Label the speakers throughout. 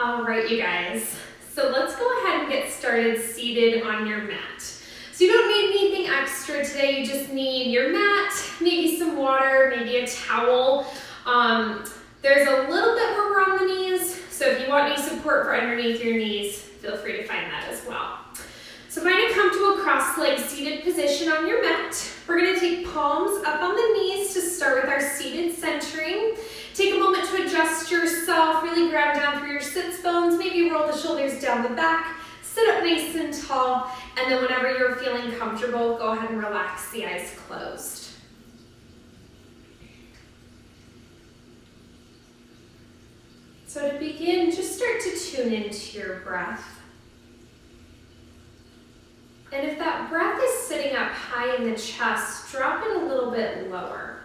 Speaker 1: All right, you guys. So let's go ahead and get started seated on your mat. So you don't need anything extra today. You just need your mat, maybe some water, maybe a towel. There's a little bit where we're on the knees. So if you want any support for underneath your knees, feel free to find that as well. So find a comfortable cross-legged seated position on your mat. We're going to take palms up on the knees to start with our seated centering. Take a moment to adjust yourself, really ground down through your sits bones, maybe roll the shoulders down the back, sit up nice and tall, and then whenever you're feeling comfortable, go ahead and relax the eyes closed. So to begin, just start to tune into your breath. And if that breath is sitting up high in the chest, drop it a little bit lower.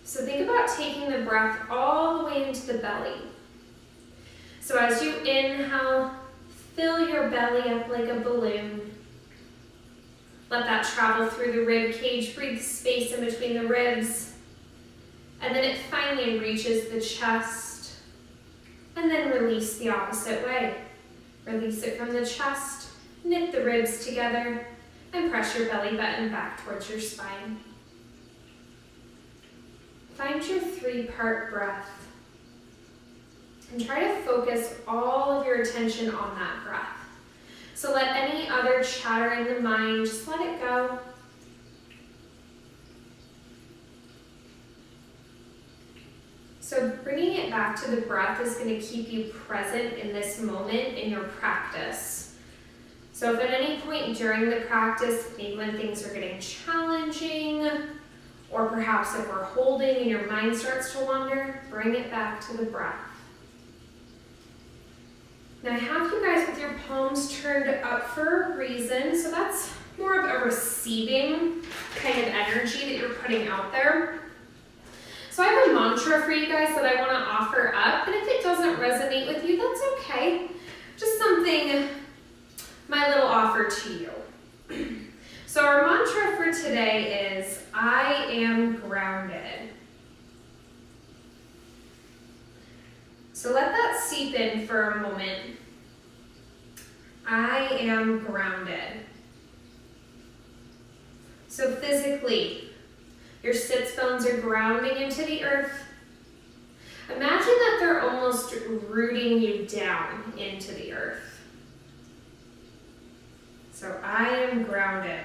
Speaker 1: So think about taking the breath all the way into the belly. So as you inhale, fill your belly up like a balloon. Let that travel through the rib cage, breathe space in between the ribs. And then it finally reaches the chest. And then release the opposite way. Release it from the chest, knit the ribs together, and press your belly button back towards your spine. Find your 3-part breath. And try to focus all of your attention on that breath. So let any other chatter in the mind, just let it go. So bringing it back to the breath is going to keep you present in this moment in your practice. So if at any point during the practice, maybe when things are getting challenging, or perhaps if we're holding and your mind starts to wander, bring it back to the breath. Now I have you guys with your palms turned up for a reason, so that's more of a receiving kind of energy that you're putting out there. So I have a mantra for you guys that I want to offer up, and if it doesn't resonate with you, that's okay. Just something, my little offer to you. So our mantra for today is, I am grounded. So let that seep in for a moment. I am grounded. So physically, your sits bones are grounding into the earth. Imagine that they're almost rooting you down into the earth. So I am grounded.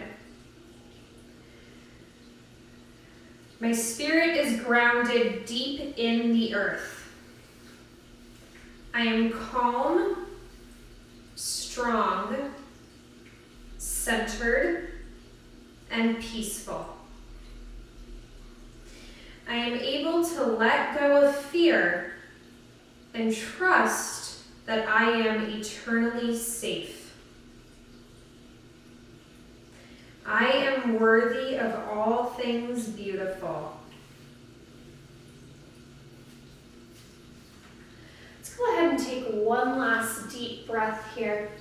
Speaker 1: My spirit is grounded deep in the earth. I am calm, strong, centered, and peaceful. I am able to let go of fear and trust that I am eternally safe. I am worthy of all things beautiful. Let's go ahead and take one last deep breath here.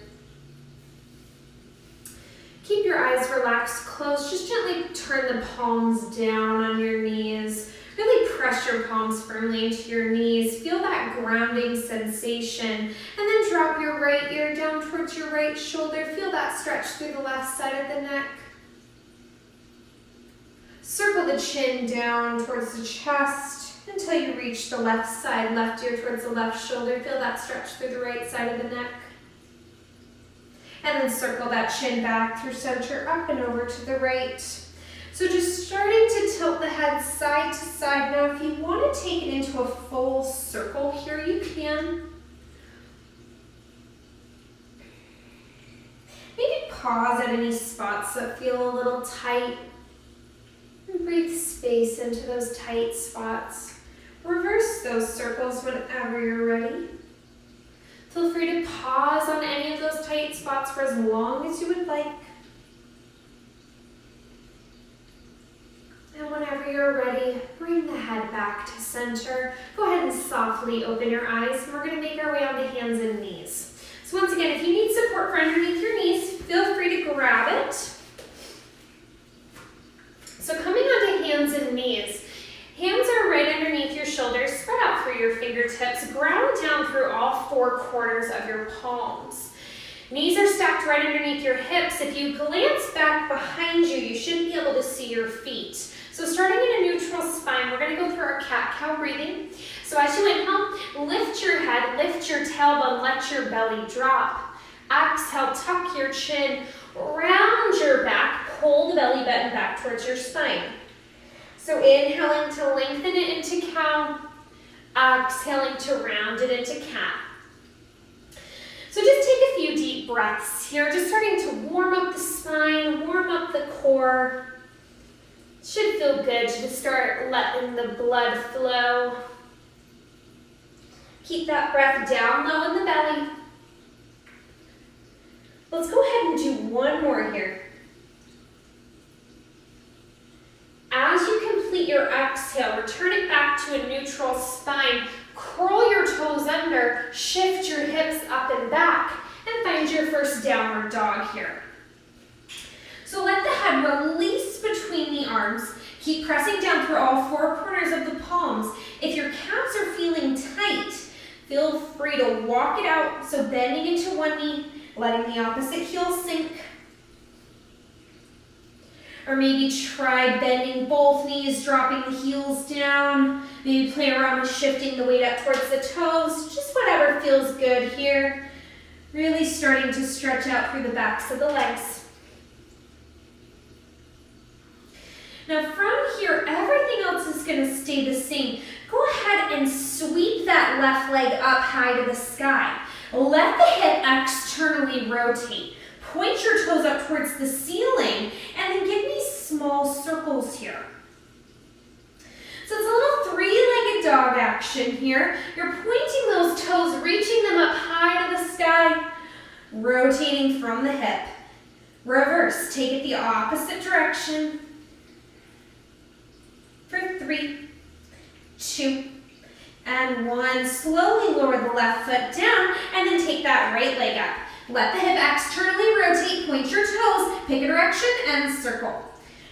Speaker 1: Keep your eyes relaxed, closed. Just gently turn the palms down on your knees. Really press your palms firmly into your knees. Feel that grounding sensation. And then drop your right ear down towards your right shoulder. Feel that stretch through the left side of the neck. Circle the chin down towards the chest until you reach the left side, left ear towards the left shoulder. Feel that stretch through the right side of the neck. And then circle that chin back through center, up and over to the right. So just starting to tilt the head side to side. Now if you want to take it into a full circle here, you can. Maybe pause at any spots that feel a little tight. And breathe space into those tight spots. Reverse those circles whenever you're ready. Feel free to pause on any of those tight spots for as long as you would like. And whenever you're ready, bring the head back to center. Go ahead and softly open your eyes, and we're going to make our way onto hands and knees. So once again, if you need support for underneath your knees, feel free to grab it. So coming onto hands and knees, hands are right underneath your shoulders. shoulders, spread out through your fingertips, ground down through all four corners of your palms. Knees are stacked right underneath your hips. If you glance back behind you, you should be able to see your feet. So starting in a neutral spine, we're going to go through our cat-cow breathing. So as you inhale, lift your head, lift your tailbone, let your belly drop. Exhale, tuck your chin, round your back, pull the belly button back towards your spine. So inhaling to lengthen it into cow, exhaling to round it into cat. So just take a few deep breaths here, just starting to warm up the spine, warm up the core. Should feel good to just start letting the blood flow. Keep that breath down low in the belly. Let's go ahead and do one more here. As you complete your exhale, return it back to a neutral spine. Curl your toes under, shift your hips up and back, and find your first downward dog here. So let the head release between the arms. Keep pressing down through all four corners of the palms. If your calves are feeling tight, feel free to walk it out. So bending into one knee, letting the opposite heel sink. Or maybe try bending both knees, dropping the heels down. Maybe play around with shifting the weight up towards the toes. Just whatever feels good here. Really starting to stretch out through the backs of the legs. Now from here, everything else is going to stay the same. Go ahead and sweep that left leg up high to the sky. Let the hip externally rotate. Point your toes up towards the ceiling and then give me small circles here. So it's a little three-legged dog action here. You're pointing those toes, reaching them up high to the sky, rotating from the hip. Reverse, take it the opposite direction. For 3, 2, and 1. Slowly lower the left foot down and then take that right leg up. Let the hip externally rotate, point your toes, pick a direction, and circle.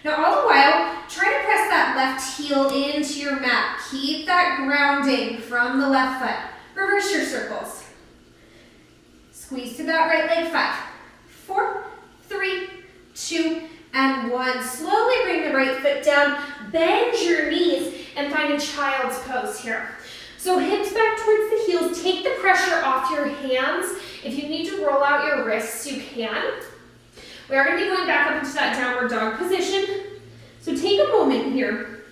Speaker 1: Now all the while, try to press that left heel into your mat. Keep that grounding from the left foot. Reverse your circles. Squeeze to that right leg. 5, 4, 3, 2, and 1. Slowly bring the right foot down, bend your knees, and find a child's pose here. So hips back towards the heels, take the pressure off your hands. If you need to roll out your wrists, you can. We are going to be going back up into that downward dog position. So take a moment here.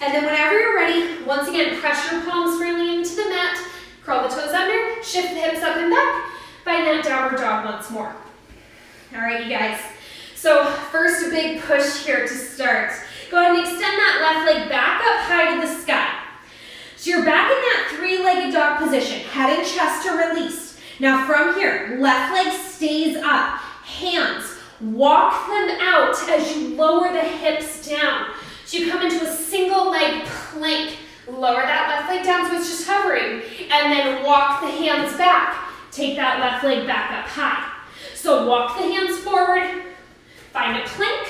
Speaker 1: And then whenever you're ready, once again, press your palms firmly into the mat, curl the toes under, shift the hips up and back, find that downward dog once more. All right, you guys. So first, a big push here to start. Go ahead and extend that left leg back up high to the sky. So you're back in that three-legged dog position. Head and chest are released. Now from here, left leg stays up. Hands, walk them out as you lower the hips down. So you come into a single leg plank. Lower that left leg down so it's just hovering. And then walk the hands back. Take that left leg back up high. So walk the hands forward, find a plank,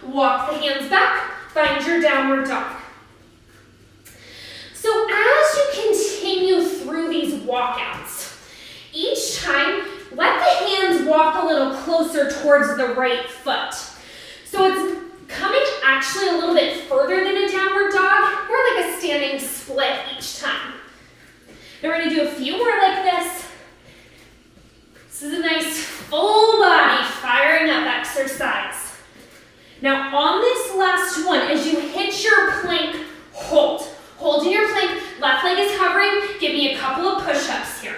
Speaker 1: walk the hands back, find your downward dog. So as you continue through these walkouts, each time, let the hands walk a little closer towards the right foot. So it's coming actually a little bit further than a downward dog, more like a standing split each time. Now we're going to do a few more like this. This is a nice full body firing up exercise. Now on this last one, as you hit your plank, hold. Holding your plank, left leg is hovering. Give me a couple of push-ups here.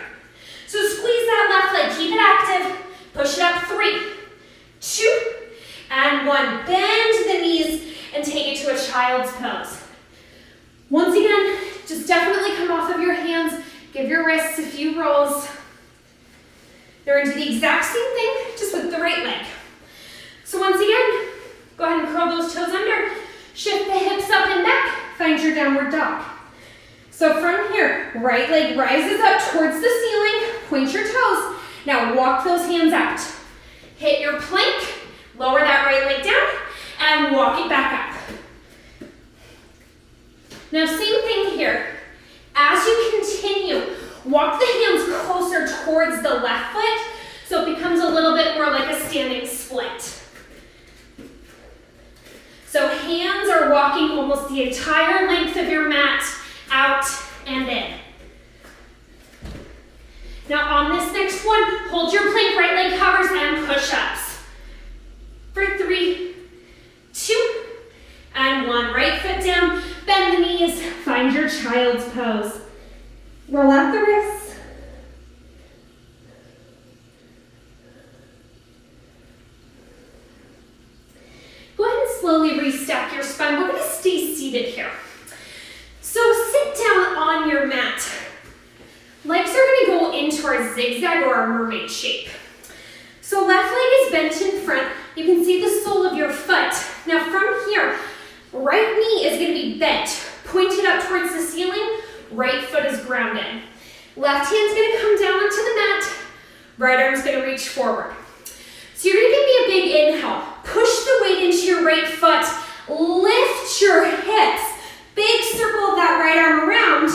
Speaker 1: So squeeze that left leg, keep it active. Push it up, 3, 2, and 1. Bend the knees and take it to a child's pose. Once again, just definitely come off of your hands. Give your wrists a few rolls. They're into the exact same thing, just with the right leg. So once again, go ahead and curl those toes under. Shift the hips up and back. Find your downward dog. So from here, right leg rises up towards the ceiling. Point your toes. Now walk those hands out. Hit your plank. Lower that right leg down. And walk it back up. Now same thing here. As you continue, walk the hands closer towards the left foot so it becomes a little bit more like a standing split. So hands are walking almost the entire length of your mat out and in. Now on this next one, hold your plank, right leg covers and push-ups. For 3, 2, and 1. Right foot down, bend the knees, find your child's pose. Roll out the wrists. Go ahead and slowly restack your spine. We're going to stay seated here. So sit down on your mat. Legs are going to go into our zigzag or our mermaid shape. So left leg is bent in front. You can see the sole of your foot. Now from here, right knee is going to be bent, pointed up towards the ceiling. Right foot is grounded. Left hand's going to come down onto the mat. Right arm's going to reach forward. So you're going to give me a big inhale. Push the weight into your right foot. Lift your hips. Big circle of that right arm around.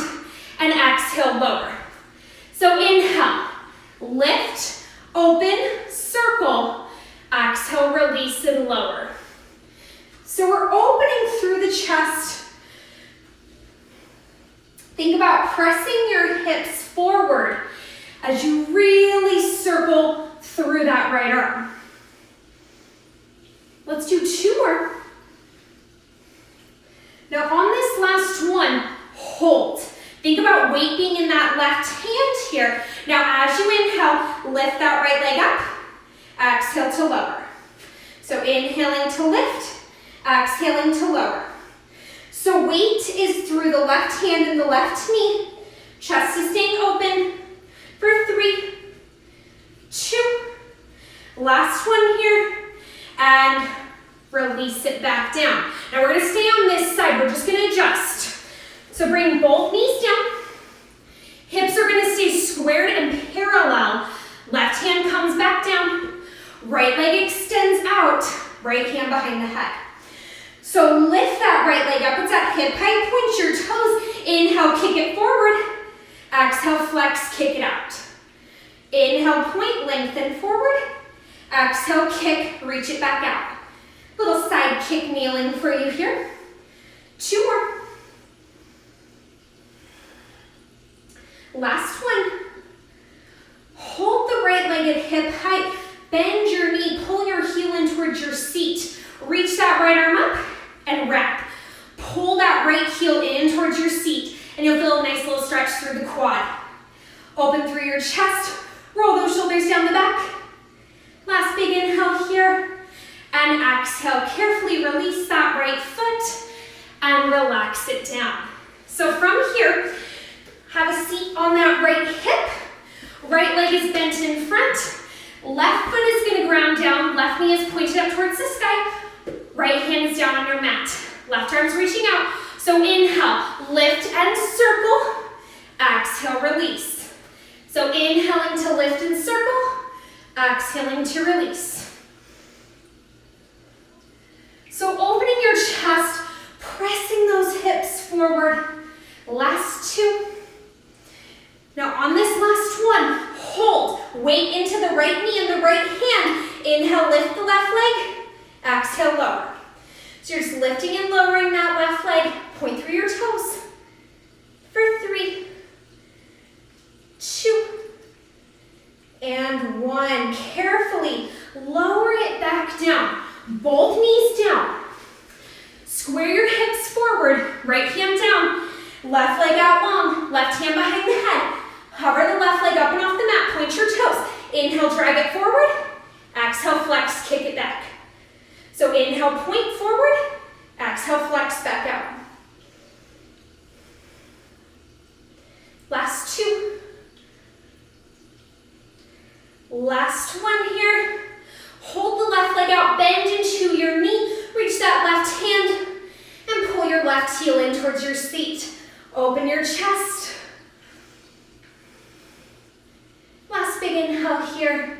Speaker 1: And exhale, lower. So inhale. Lift, open, circle. Exhale, release and lower. So we're opening through the chest. Think about pressing your hips forward as you really circle through that right arm. Let's do 2 more. Now on this last one, hold. Think about weight being in that left hand here. Now as you inhale, lift that right leg up. Exhale to lower. So inhaling to lift, exhaling to lower. So weight is through the left hand and the left knee. Chest is staying open for 3, 2. Last one here. And release it back down. Now we're going to stay on this side. We're just going to adjust. So bring both knees down. Hips are going to stay squared and parallel. Left hand comes back down. Right leg extends out. Right hand behind the head. So lift that right leg up. It's at hip height. Point your toes. Inhale, kick it forward. Exhale, flex, kick it out. Inhale, point, lengthen forward. Exhale, kick, reach it back out. Little side kick kneeling for you here. 2 more. Last one. Hold the right leg at hip height. Bend your knee, pull your heel in towards your seat. Reach that right arm up and wrap. Pull that right heel in towards your seat and you'll feel a nice little stretch through the quad. Open through your chest. Roll those shoulders down the back. Last big inhale here. And exhale. Carefully release that right foot and relax it down. So from here, have a seat on that right hip. Right leg is bent in front. Left foot is going to ground down. Left knee is pointed up towards the sky. Right hand is down on your mat. Left arm's reaching out. So inhale, lift and circle. Exhale, release. So inhaling to lift and circle. Exhaling to release. So opening your chest, pressing those hips forward. Last 2. Now on this last one, hold. Weight into the right knee and the right hand. Inhale, lift the left leg. Exhale, lower. So you're just lifting and lowering that left leg. Point through your toes. For 3, 2, and 1. Carefully lower it back down. Both knees down. Square your hips forward. Right hand down. Left leg out long. Left hand behind the head. Hover the left leg up and off the mat. Point your toes. Inhale, drag it forward. Exhale, flex, kick it back. So inhale, point forward. Exhale, flex back out. Last 2. Last one here. Hold the left leg out, bend into your knee. Reach that left hand and pull your left heel in towards your seat. Open your chest. Last big inhale here.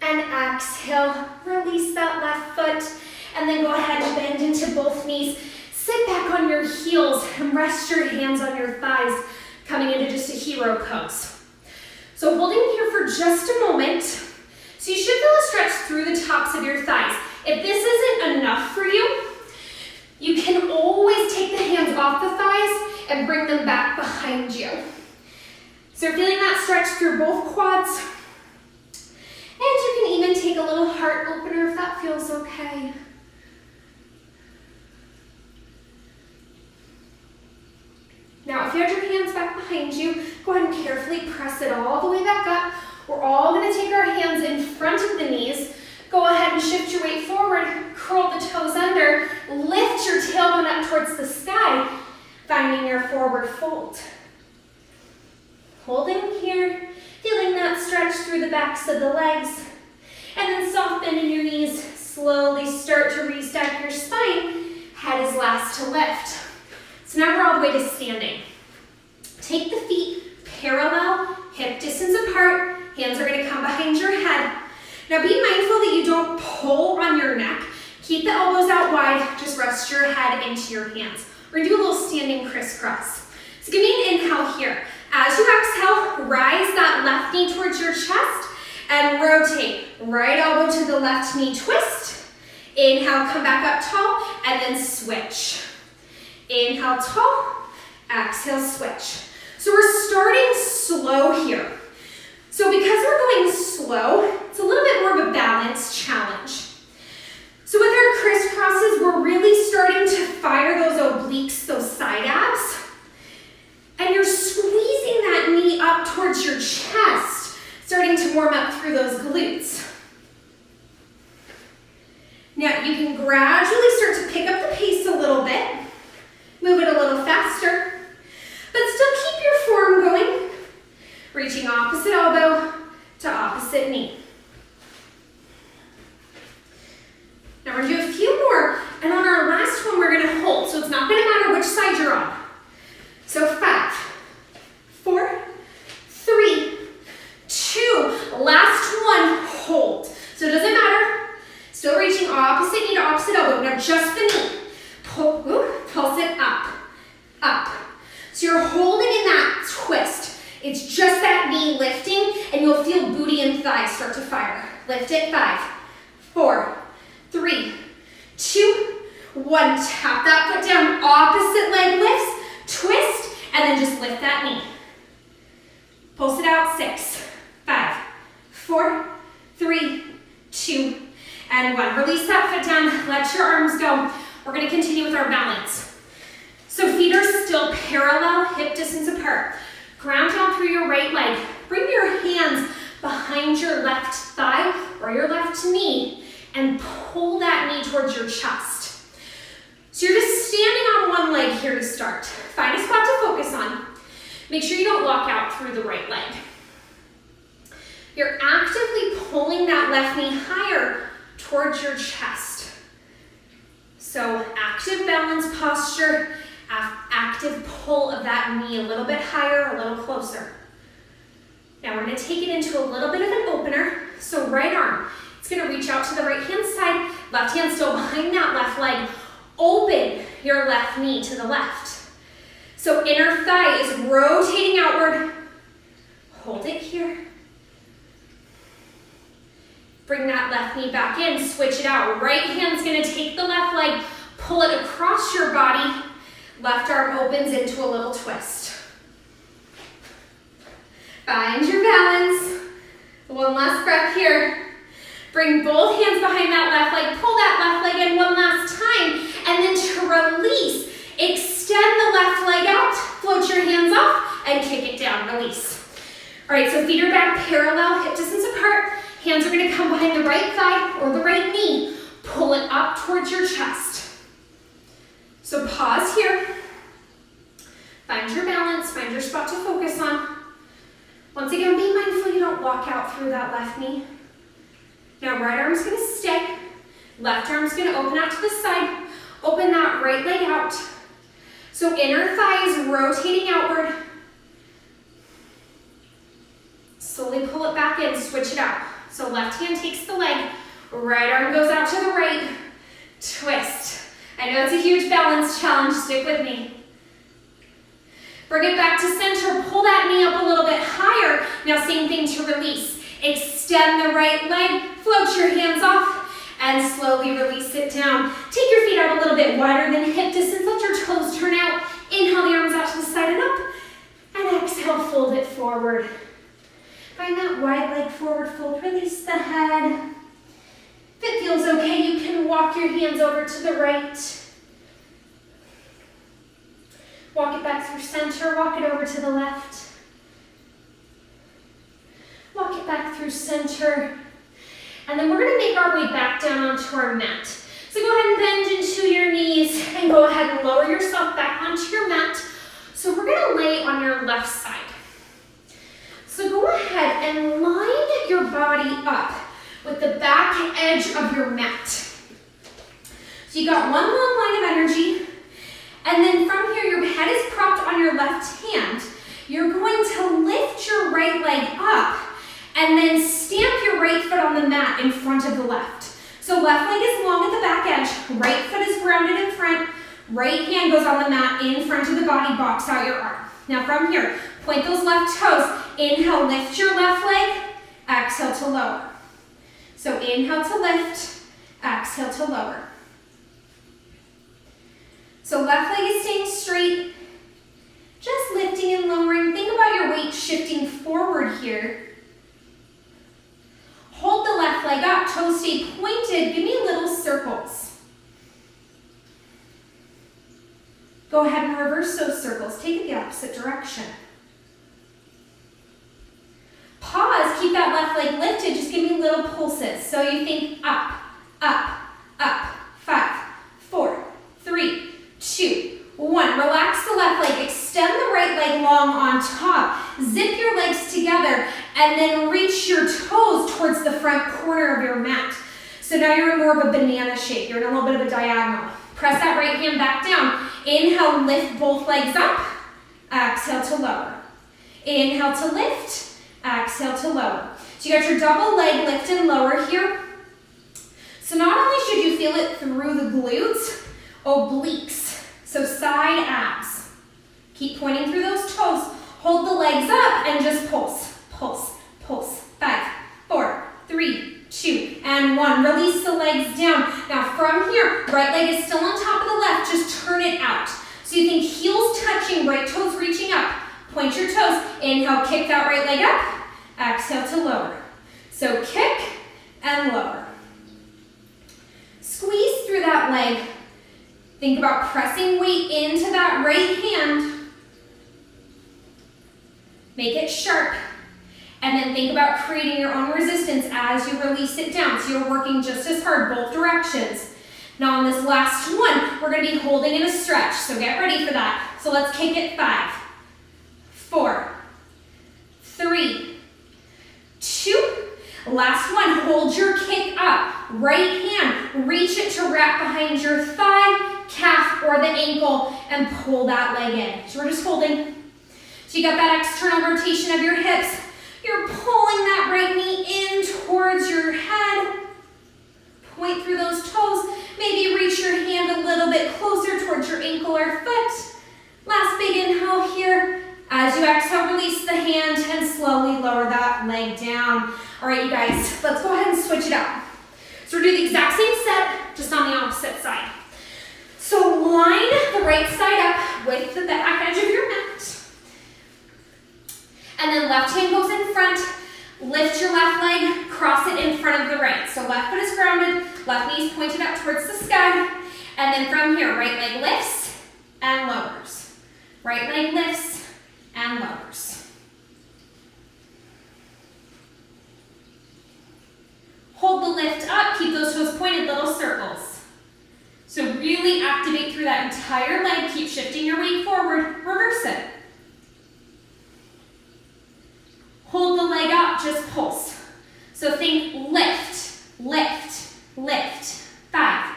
Speaker 1: And exhale, release that left foot. And then go ahead and bend into both knees. sit back on your heels and rest your hands on your thighs, coming into just a hero pose. So holding here for just a moment. So you should feel a stretch through the tops of your thighs. If this isn't enough for you, you can always take the hands off the thighs and bring them back behind you. So you're feeling that stretch through both quads. And you can even take a little heart opener if that feels okay. Now, if you have your hands back behind you, go ahead and carefully press it all the way back up. We're all going to take our hands in front of the knees. Go ahead and shift your weight forward, curl the toes under, lift your tailbone up towards the sky, finding your forward fold. Holding here, feeling that stretch through the backs of the legs, and then soft bend in your knees. Slowly start to restack your spine. Head is last to lift. So now we're all the way to standing. Take the feet parallel, hip distance apart. Hands are going to come behind your head. Now be mindful that you don't pull on your neck. Keep the elbows out wide. Just rest your head into your hands. We're going to do a little standing crisscross. So give me an inhale here. As you exhale, rise that left knee towards your chest and rotate. Right elbow to the left knee, twist. Inhale, come back up tall, and then switch. Inhale, tall, exhale, switch. So we're starting slow here. So because we're going slow, it's a little bit more of a balance challenge. So with our crisscrosses, we're really starting to fire those obliques, those side abs. And you're squeezing that knee up towards your chest, starting to warm up through those glutes. Now you can gradually start to pick up the pace a little bit, move it a little faster, but still keep your form going, reaching opposite elbow to opposite knee. Now we're going to do a few more, and on our last one we're going to hold, so it's not going to matter which side you're on. So 5, 4, 3, 2, last one, hold. So it doesn't matter, still reaching opposite knee to opposite elbow, now just the knee. Pull, pulse it up, up. So you're holding in that twist. It's just that knee lifting, and you'll feel booty and thighs start to fire. Lift it, 5, 4, 3, 2, 1. Tap that foot down, opposite leg lifts, twist, and then just lift that knee. Pulse it out, 6, 5, 4, 3, 2, and 1. Release that foot down, let your arms go. We're gonna continue with our balance. So feet are still parallel, hip distance apart. Ground down through your right leg. Bring your hands behind your left thigh or your left knee and pull that knee towards your chest. So you're just standing on one leg here to start. Find a spot to focus on. Make sure you don't lock out through the right leg. You're actively pulling that left knee higher towards your chest. So active balance posture, active pull of that knee a little bit higher, a little closer. Now we're going to take it into a little bit of an opener. So right arm, it's going to reach out to the right hand side, left hand still behind that left leg. Open your left knee to the left. So inner thigh is rotating outward. Hold it here. Bring that left knee back in, switch it out. Right hand's going to take the left leg, pull it across your body. Left arm opens into a little twist. Find your balance. One last breath here. Bring both hands behind that left leg. Pull that left leg in one last time. And then to release, extend the left leg out. Float your hands off and kick it down. Release. All right, so feet are back parallel, hip distance apart. Hands are going to come behind the right thigh or the right knee. Pull it up towards your chest. So pause here. Find your balance, find your spot to focus on. Once again, be mindful you don't walk out through that left knee. Now right arm's gonna stay. Left arm's gonna open out to the side. Open that right leg out. So inner thigh is rotating outward. Slowly pull it back in, switch it out. So left hand takes the leg, right arm goes out to the right, twist. I know it's a huge balance challenge, stick with me. Bring it back to center, pull that knee up a little bit higher. Now same thing to release. Extend the right leg, float your hands off, and slowly release it down. Take your feet out a little bit wider than hip distance, let your toes turn out. Inhale the arms out to the side and up, and exhale, fold it forward. Find that wide leg forward fold, release the head. If it feels okay, you can walk your hands over to the right. Walk it back through center, walk it over to the left. Walk it back through center. And then we're gonna make our way back down onto our mat. So go ahead and bend into your knees and go ahead and lower yourself back onto your mat. So we're gonna lay on your left side. So go ahead and line your body up with the back edge of your mat. So you got one long line of energy, and then from here your head is propped on your left hand. You're going to lift your right leg up and then stamp your right foot on the mat in front of the left. So left leg is long at the back edge, right foot is grounded in front, right hand goes on the mat in front of the body, box out your arm. Now from here, point those left toes. Inhale, lift your left leg, exhale to lower. So inhale to lift, exhale to lower. So left leg is staying straight, just lifting and lowering. Think about your weight shifting forward here. Hold the left leg up, toes stay pointed, give me little circles. Go ahead and reverse those circles, take it the opposite direction. Pause, keep that left leg lifted, just give me little pulses. So you think up, up, up, 5, 4, 3, 2, 1. Relax the left leg, extend the right leg long on top. Zip your legs together and then reach your toes towards the front corner of your mat. So now you're in more of a banana shape. You're in a little bit of a diagonal. Press that right hand back down. Inhale, lift both legs up. Exhale to lower. Inhale to lift. Exhale to lower. So you got your double leg lift and lower here. So not only should you feel it through the glutes, obliques, so side abs. Keep pointing through those toes. Hold the legs up and just pulse, pulse, pulse. 5, 4, 3, 2, and 1. Release the legs down. Now from here, right leg is still on top of the left, just turn it out. So you think heels touching, right toes reaching up. Point your toes. Inhale, kick that right leg up. Exhale to lower. So kick and lower. Squeeze through that leg. Think about pressing weight into that right hand. Make it sharp. And then think about creating your own resistance as you release it down. So you're working just as hard both directions. Now on this last one, we're going to be holding in a stretch. So get ready for that. So let's kick it. 5, 4, 3, 2. Last one, hold your kick up. Right hand, reach it to wrap behind your thigh, calf, or the ankle, and pull that leg in. So we're just holding. So you got that external rotation of your hips. You're pulling that right knee in towards your head. Point through those toes. Maybe reach your hand a little bit closer towards your ankle or foot. Last big inhale here. As you exhale, release the hand and slowly lower that leg down. All right, you guys, let's go ahead and switch it up. So we're doing the exact same set, just on the opposite side. So line the right side up with the back edge of your mat. And then left hand goes in front. Lift your left leg, cross it in front of the right. So left foot is grounded, left knee is pointed up towards the sky. And then from here, right leg lifts and lowers. Right leg lifts and lowers. Hold the lift up, keep those toes pointed, little circles. So really activate through that entire leg, keep shifting your weight forward, reverse it. Hold the leg up, just pulse. So think lift, lift, lift. 5,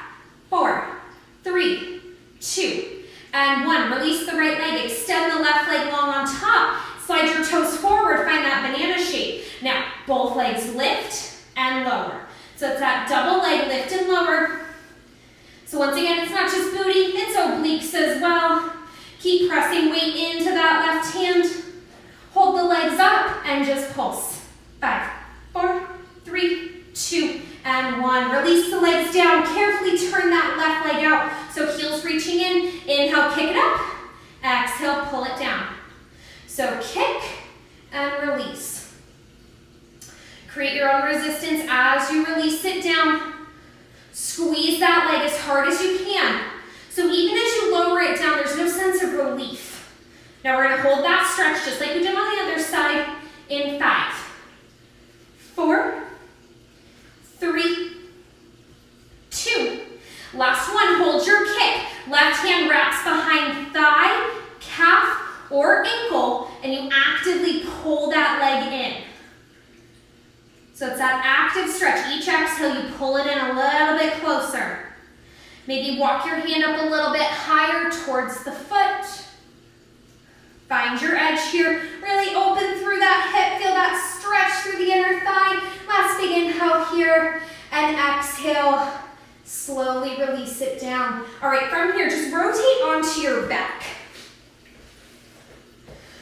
Speaker 1: 4, 3, 2, and 1. Release the right leg, extend the left leg long on top. Slide your toes forward, find that banana shape. Now, both legs lift and lower. So it's that double leg lift and lower. So once again, it's not just and just pulse. 5, 4, 3, 2, and 1. Release the legs down. Carefully turn that left leg out. So heels reaching in. Inhale, kick it up. Exhale, pull it down. So kick and release. Create your own resistance as you release it down. Squeeze that leg as hard as you can. So even as you lower it down, there's no sense of relief. Now we're going to hold that stretch just like we did on the other side in 5, 4, 3, 2. Last one, hold your kick. Left hand wraps behind thigh, calf, or ankle, and you actively pull that leg in. So it's that active stretch. Each exhale, you pull it in a little bit closer. Maybe walk your hand up a little bit higher towards the foot. Find your edge here. Really open through that hip. Feel that stretch through the inner thigh. Last big inhale here, and exhale. Slowly release it down. All right, from here, just rotate onto your back.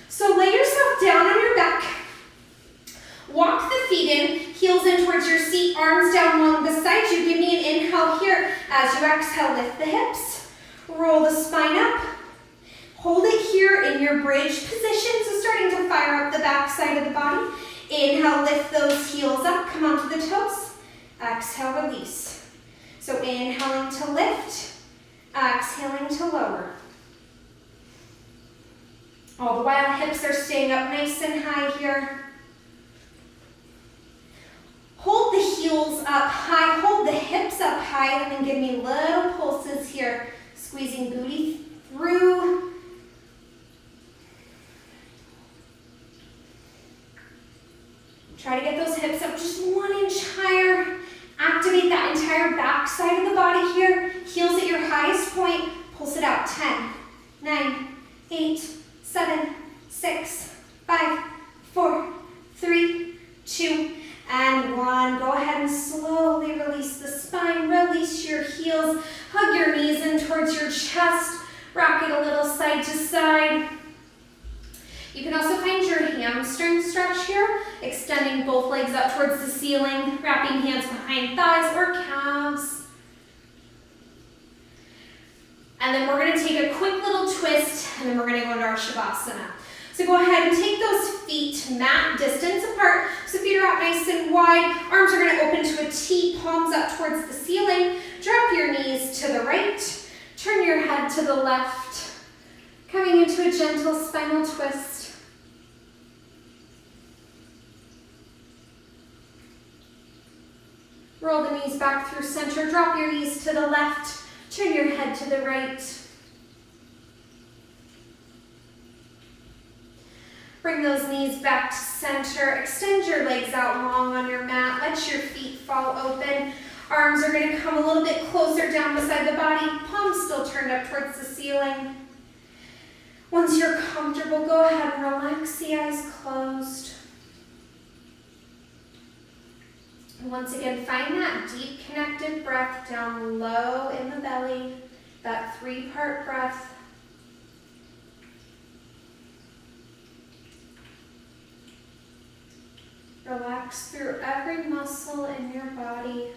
Speaker 1: So lay yourself down on your back. Walk the feet in, heels in towards your seat, arms down along the sides. You give me an inhale here. As you exhale, lift the hips. Roll the spine up. Hold it here in your bridge position. So starting to fire up the back side of the body. Inhale, lift those heels up. Come onto the toes. Exhale, release. So inhaling to lift, exhaling to lower. All the while, hips are staying up nice and high here. Hold the heels up high, hold the hips up high, and then give me little pulses here. Squeezing booty through. Try to get those hips up just 1 inch higher. Activate that entire back side of the body here. Heels at your highest point. Pulse it out. 10, 9, 8, 7, 6, 5, 4, 3, 2, and 1. Go ahead and slowly release the spine. Release your heels. Hug your knees in towards your chest. Rock it a little side to side. You can also find your hamstring stretch here, extending both legs up towards the ceiling, wrapping hands behind thighs or calves. And then we're going to take a quick little twist, and then we're going to go into our Shavasana. So go ahead and take those feet mat distance apart. So feet are out nice and wide. Arms are going to open to a T, palms up towards the ceiling. Drop your knees to the right. Turn your head to the left. Coming into a gentle spinal twist. Roll the knees back through center. Drop your knees to the left. Turn your head to the right. Bring those knees back to center. Extend your legs out long on your mat. Let your feet fall open. Arms are going to come a little bit closer down beside the body. Palms still turned up towards the ceiling. Once you're comfortable, go ahead and relax the eyes closed. Once again, find that deep connected breath down low in the belly, that 3-part breath. Relax through every muscle in your body.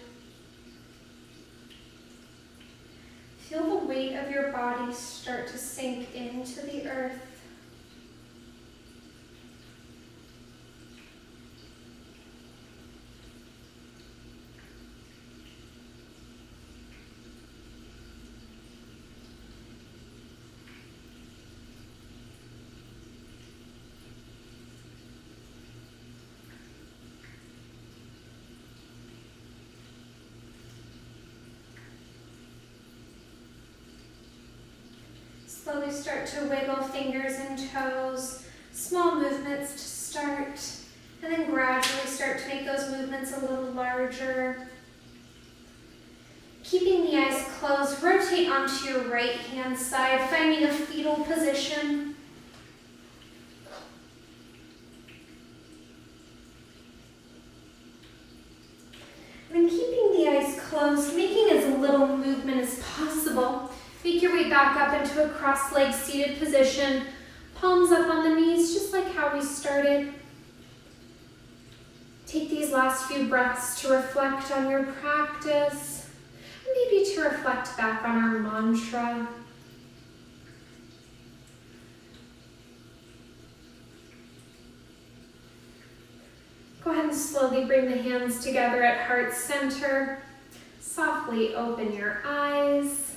Speaker 1: Feel the weight of your body start to sink into the earth. Slowly start to wiggle fingers and toes, small movements to start, and then gradually start to make those movements a little larger. Keeping the eyes closed, rotate onto your right hand side, finding a fetal position. And then keeping the eyes closed, making as little movement as possible. Make your way back up into a cross-legged seated position. Palms up on the knees, just like how we started. Take these last few breaths to reflect on your practice, maybe to reflect back on our mantra. Go ahead and slowly bring the hands together at heart center. Softly open your eyes.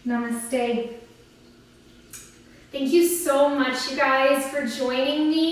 Speaker 1: Namaste. Thank you so much, you guys, for joining me.